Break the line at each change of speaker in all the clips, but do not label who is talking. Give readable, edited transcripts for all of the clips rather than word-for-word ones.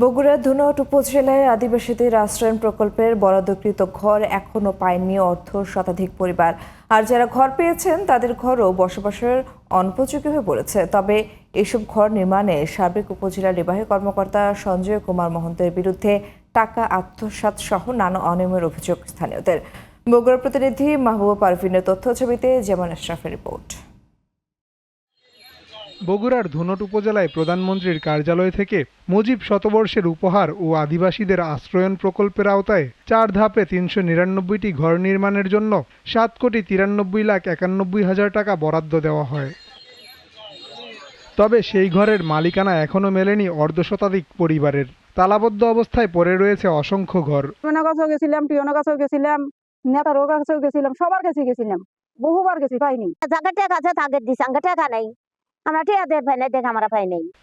বগুড়ার ধুনট উপজেলায় আদিবাসীদের আশ্রয়ণ প্রকল্পের বরাদ্দকৃত ঘর এখনো পায়নি অর্ধ শতাধিক পরিবার। আর যারা ঘর পেয়েছেন তাদের ঘরও বসবাসের অনুপযোগী হয়ে পড়েছে। তবে এসব ঘর নির্মাণে সাবেক উপজেলা নির্বাহী কর্মকর্তা সঞ্জয় কুমার মহন্তের বিরুদ্ধে টাকা আত্মসাৎ সহ নানা অনিয়মের অভিযোগ স্থানীয়দের। বগুড়ার প্রতিনিধি মাহবুবা পারভিনের তথ্য ছবিতে যেমন আশরাফের রিপোর্ট।
বগুড়ার ধুনট উপজেলায় প্রধানমন্ত্রীর কার্যালয় থেকে মুজিব শতবর্ষের উপহার ও আদিবাসীদের আশ্রয়ণ প্রকল্পের আওতায় 4 ধাপে 399টি ঘর নির্মাণের জন্য 7,93,91,91,000 টাকা বরাদ্দ দেওয়া হয়। তবে সেই ঘরের মালিকানা এখনো মেলেনি অর্ধ শতাধিক পরিবারের। তালাবদ্ধ অবস্থায় পড়ে রয়েছে অসংখ্য ঘর।
গেছিলাম, টিয়না গাছেও গেছিলাম, নেতারও কাছেও গেছিলাম, সবার কাছে গেছিলাম, বহুবার গেছি, পাইনি।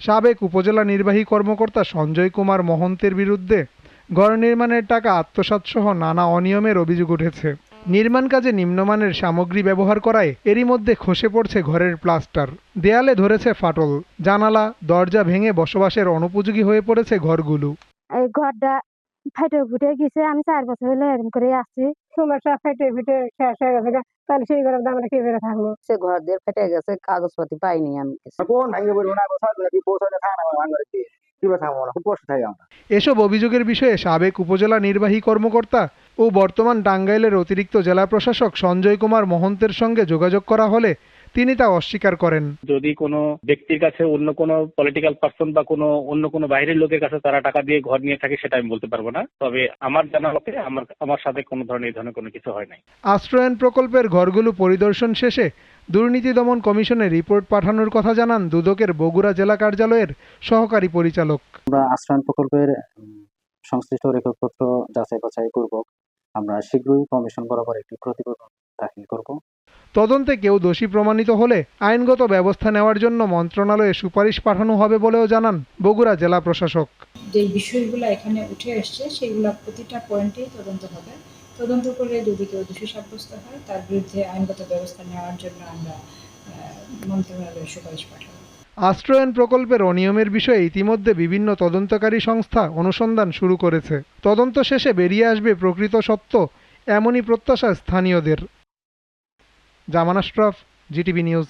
সাবেক উপজেলা নির্বাহী কর্মকর্তা সঞ্জয় কুমার মহন্তের বিরুদ্ধে ঘর নির্মাণের টাকা আত্মসাৎ সহ নানা অনিয়মের অভিযোগ উঠেছে। নির্মাণ কাজে নিম্নমানের সামগ্রী ব্যবহার করায় এরই মধ্যে খসে পড়ছে ঘরের প্লাস্টার, দেয়ালে ধরেছে ফাটল, জানালা দরজা ভেঙে বসবাসের অনুপযোগী হয়ে পড়েছে ঘরগুলো।
এই ঘরটা ফেটে ফুটে গেছে, আমি 4 বছর হলে এরকম করে আসছি, সমস্যা ফেটে ফুটে শেষ হয়ে গেছে। তাহলে সেই ঘরের দাম কি বেড়ে থাকবো?
সে ঘর দিয়ে ফেটে গেছে, কাগজপাতি পাইনি আমি।
এসব অভিযোগের বিষয়ে সাবেক উপজেলা নির্বাহী কর্মকর্তা ও বর্তমান টাঙ্গাইলের অতিরিক্ত জেলা প্রশাসক সঞ্জয় কুমার মহন্তের সঙ্গে যোগাযোগ করা হলে তিনি তা অস্বীকার করেন।
যদি কোনো ব্যক্তির কাছে অন্য কোনো পলিটিক্যাল পার্সন বা অন্য কোনো বাইরের লোকের কাছে তারা টাকা দিয়ে ঘর নিয়ে থাকে সেটা আমি বলতে পারবো না। তবে আমার জানা মতে আমার সাথে কোনো ধরনের কোনো কিছু হয় নাই।
আশ্রয়ণ প্রকল্পের ঘরগুলো পরিদর্শন শেষে দুর্নীতি দমন কমিশনে রিপোর্ট পাঠানোর কথা জানান দুদকের বগুড়া জেলা কার্যালয়ের সহকারী পরিচালক।
আমরা আশ্রয়ণ প্রকল্পের সংশ্লিষ্ট রেকর্ডপত্র যাচাই বাছাই পূর্বক আমরা শীঘ্রই কমিশন বরাবর একটি প্রতিবেদন দাখিল করব।
তদন্তে কেউ দোষী প্রমাণিত হলে আইনগত ব্যবস্থা নেওয়ার জন্য মন্ত্রণালয়ে সুপারিশ পাঠানো হবে বলেও জানান বগুড়া জেলা প্রশাসক।
যে বিষয়গুলো এখানে উঠে আসছে সেগুলো প্রতিটা পয়েন্টেই তদন্ত হবে। তদন্ত করে যদি কেউ দোষী সাব্যস্ত হয় তার বিরুদ্ধে আইনগত ব্যবস্থা নেওয়ার জন্য আমরা মন্ত্রণালয়ে সুপারিশ পাঠাবো।
আশ্রয়ণ প্রকল্পের অনিয়মের বিষয়ে ইতিমধ্যে বিভিন্ন তদন্তকারী সংস্থা অনুসন্ধান শুরু করেছে। তদন্ত শেষে বেরিয়ে আসবে প্রকৃত সত্য, এমনই প্রত্যাশা স্থানীয়দের। জামান আশরাফ, জিটিভি নিউজ।